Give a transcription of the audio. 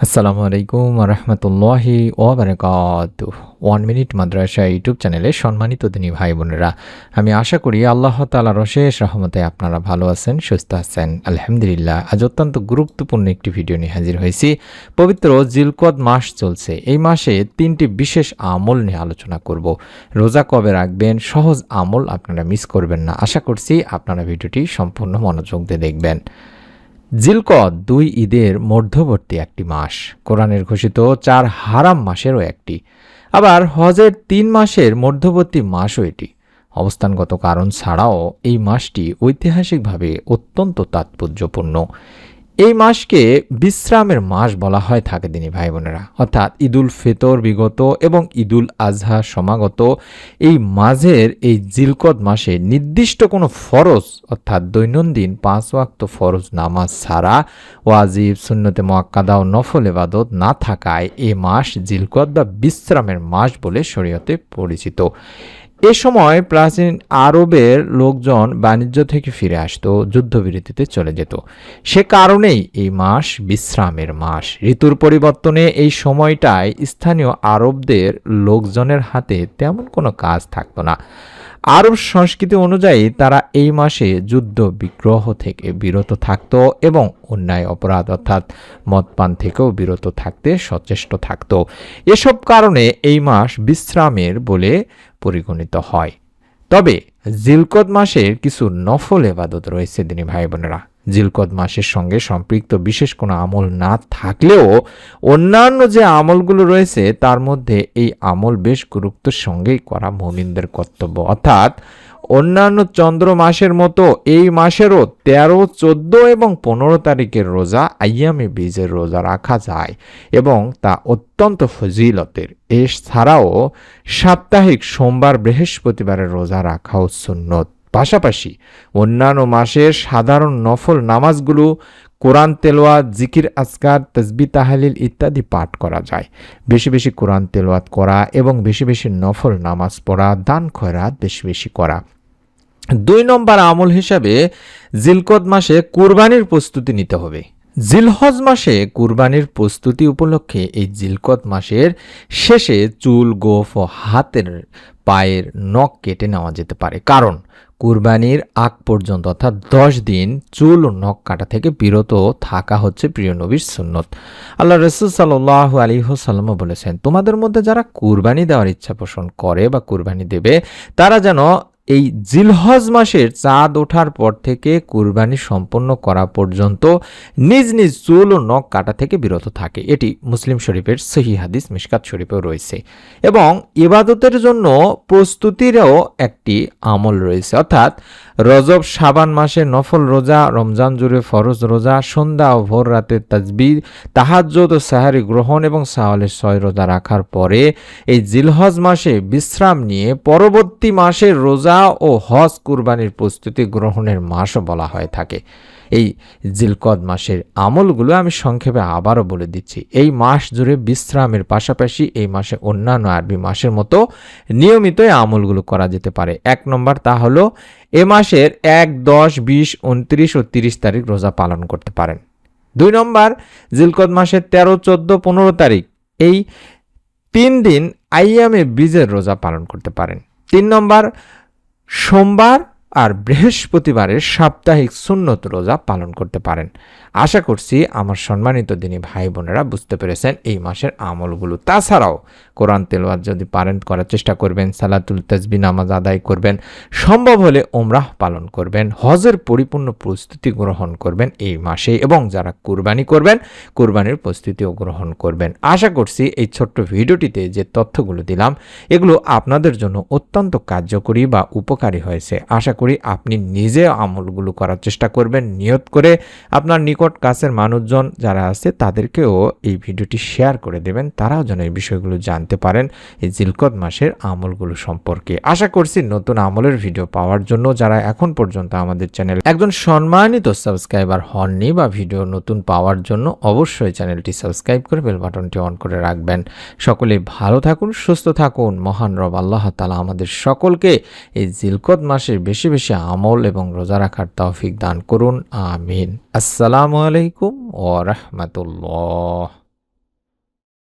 আসসালামু আলাইকুম রহমতুল্লাহি ওয়াবারাকাতুহ। 1 মিনিট মাদ্রাসা ইউটিউব চ্যানেলে সম্মানিত দিনী ভাই বোনেরা, আমি আশা করি আল্লাহ তাআলার অশেষ রহমতে আপনারা ভালো আছেন, সুস্থ আছেন। আলহামদুলিল্লাহ। আজ অত্যন্ত গুরুত্বপূর্ণ একটি ভিডিও নিয়ে হাজির হয়েছি। পবিত্র জিলকদ মাস চলছে। এই মাসে 3টি বিশেষ আমল নিয়ে আলোচনা করব। রোজা কবে রাখবেন, সহজ আমল আপনারা মিস করবেন না। আশা করছি আপনারা ভিডিওটি সম্পূর্ণ মনোযোগ দিয়ে দেখবেন। জিলকদ 2 ঈদের মধ্যবর্তী একটি মাস, কোরআনের ঘোষিত 4 হারাম মাসেরও একটি। আবার হজের 3 মাসের মধ্যবর্তী মাসও এটি। অবস্থানগত কারণ ছাড়াও এই মাসটি ঐতিহাসিকভাবে অত্যন্ত তাৎপর্যপূর্ণ। এই মাসকে বিশ্রামের মাস বলা হয় থাকে দিনী ভাই বোনেরা, অর্থাৎ ঈদুল ফিতর বিগত এবং ঈদুল আজহা সমাগত এই মাঝের এই জিলকদ মাসে নির্দিষ্ট কোনো ফরজ অর্থাৎ দৈনন্দিন 5 ওয়াক্ত ফরজ নামাজ ছাড়া ওয়াজিব, সুন্নতে মুআক্কাদা ও নফল ইবাদত না থাকায় এই মাস জিলকদ বা বিশ্রামের মাস বলে শরীয়তে পরিচিত। এ সময় প্রাচীন আরবের লোকজন বাণিজ্য থেকে ফিরে আসতো, যুদ্ধবিরতিতে চলে যেত। সে কারণেই এই মাস বিশ্রামের মাস। ঋতুর পরিবর্তনে এই সময়টায় স্থানীয় আরবদের লোকজনের হাতে তেমন কোনো কাজ থাকতো না। আরব সংস্কৃতি অনুযায়ী তারা এই মাসে যুদ্ধ বিগ্রহ থেকে বিরত থাকত এবং অন্যায় অপরাধ অর্থাৎ মদপান থেকেও বিরত থাকতে সচেষ্ট থাকত। এসব কারণে এই মাস বিশ্রামের বলে পরিগণিত হয়। তবে জিলকদ মাসের কিছু নফল ইবাদত রয়েছে দিনী ভাই বোনেরা। জিলকদ মাসের সঙ্গে সম্পৃক্ত বিশেষ কোনো আমল না থাকলেও অন্যান্য যে আমলগুলো রয়েছে তার মধ্যে এই আমল বেশ গুরুত্বের সঙ্গেই করা মুমিনদের কর্তব্য। অর্থাৎ অন্যান্য চন্দ্র মাসের মতো এই মাসেরও 13, 14 এবং 15 তারিখের রোজা আইয়ামে বীজের রোজা রাখা যায় এবং তা অত্যন্ত ফজিলতের। এছাড়াও সাপ্তাহিক সোমবার, বৃহস্পতিবারের রোজা রাখাও সুন্নত। পাশাপাশি অন্যান্য মাসের সাধারণ নফল নামাজগুলো কোরআন তেলাওয়াত, জিকির, আজকার, তাসবিহ, তাহলিল ইত্যাদি পাঠ করা যায়। বেশি বেশি কোরআন তেলাওয়াত করা এবং বেশি বেশি নফল নামাজ পড়া, দান খয়রাত বেশি বেশি করা। 2 নম্বর আমল হিসাবে জিলকদ মাসে কুরবানির প্রস্তুতি নিতে হবে। জিলহজ মাসে কুরবানির প্রস্তুতি উপলক্ষে এই জিলকদ মাসের শেষে চুল, গোফ ও হাতের পায়ের নখ কেটে নেওয়া যেতে পারে। কারণ কুরবানির আগ পর্যন্ত অর্থাৎ 10 দিন চুল ও নখ কাটা থেকে বিরত থাকা হচ্ছে প্রিয় নবীর সুন্নত। আল্লাহ রাসূল সাল্লাল্লাহু আলাইহি ওয়াসাল্লাম বলেছেন, তোমাদের মধ্যে যারা কুরবানি দেওয়ার ইচ্ছা পোষণ করে বা কুরবানি দেবে তারা যেন এই জিলহজ মাসের চাঁদ ওঠার পর থেকে কুরবানি সম্পন্ন করা পর্যন্ত নিজ নিজ চুল ও নখ কাটা থেকে বিরত থাকে। এটি মুসলিম শরীফের সহিহ হাদিস, মিশকাত শরীফেও রয়েছে। এবং ইবাদতের জন্য প্রস্তুতিরও একটি আমল রয়েছে, অর্থাৎ রজব, শাবান মাসে নফল রোজা, রমজান জুড়ে ফরজ রোজা, সন্ধ্যা ও ভোর রাতে তাসবিহ, তাহাজ্জুদ ও সাহারি গ্রহণ এবং শাওয়ালের 6 রোজা রাখার পরে এই জিলহজ মাসে বিশ্রাম নিয়ে পরবর্তী মাসের রোজা ও হজ কুরবানির প্রস্তুতি গ্রহণের মাসও বলা হয়ে থাকে। এই জিলকদ মাসের আমলগুলো আমি সংক্ষেপে আবারও বলে দিচ্ছি। এই মাস জুড়ে বিশ্রামের পাশাপাশি এই মাসে অন্যান্য আরবি মাসের মতো নিয়মিত এই আমলগুলো করা যেতে পারে। 1 নম্বর, তা হলো এ মাসের 1, 10, 20, 29 ও 30 তারিখ রোজা পালন করতে পারেন। 2 নম্বর, জিলকদ মাসের 13, 14, 15 তারিখ এই 3 দিন আইয়ামে বীজের রোজা পালন করতে পারেন। 3 নম্বর, সোমবার আর বৃহস্পতিবারের সাপ্তাহিক সুন্নত রোজা পালন করতে পারেন। আশা করছি আমার সম্মানিত দিনী ভাই বোনেরা বুঝতে পেরেছেন এই মাসের আমলগুলো। তাছাড়াও কোরআন তেলাওয়াত যদি পারেন করার চেষ্টা করবেন, সালাতুল তাসবিহ নামাজ আদায় করবেন, সম্ভব হলে উমরাহ পালন করবেন, হজের পরিপূর্ণ প্রস্তুতি গ্রহণ করবেন এই মাসে এবং যারা কুরবানি করবেন কুরবানির প্রস্তুতিও গ্রহণ করবেন। আশা করছি এই ছোট্ট ভিডিওটিতে যে তথ্যগুলো দিলাম এগুলো আপনাদের জন্য অত্যন্ত কার্যকরী বা উপকারী হয়েছে। আশা করি আপনি নিজে আমলগুলো করার চেষ্টা করবেন, নিয়ত করে আপনার নিকট কাছের মানুষজন যারা আছে তাদেরকেও এই ভিডিওটি শেয়ার করে দেবেন, তারাও যেন এই বিষয়গুলো জানতে পারেন এই জিলকদ মাসের আমলগুলো সম্পর্কে। আশা করছি নতুন আমলের ভিডিও পাওয়ার জন্য যারা এখন পর্যন্ত আমাদের চ্যানেল একজন সম্মানিত সাবস্ক্রাইবার হননি বা ভিডিও নতুন পাওয়ার জন্য অবশ্যই চ্যানেলটি সাবস্ক্রাইব করে বেল বাটনটি অন করে রাখবেন। সকলে ভালো থাকুন, সুস্থ থাকুন। মহান রব আল্লাহ তাআলা আমাদের সকলকে এই জিলকদ মাসের বেশি বেশি আমল এবং রোজা রাখার তৌফিক দান করুন। আমিন। আসসালামু আলাইকুম ওয়া রাহমাতুল্লাহ।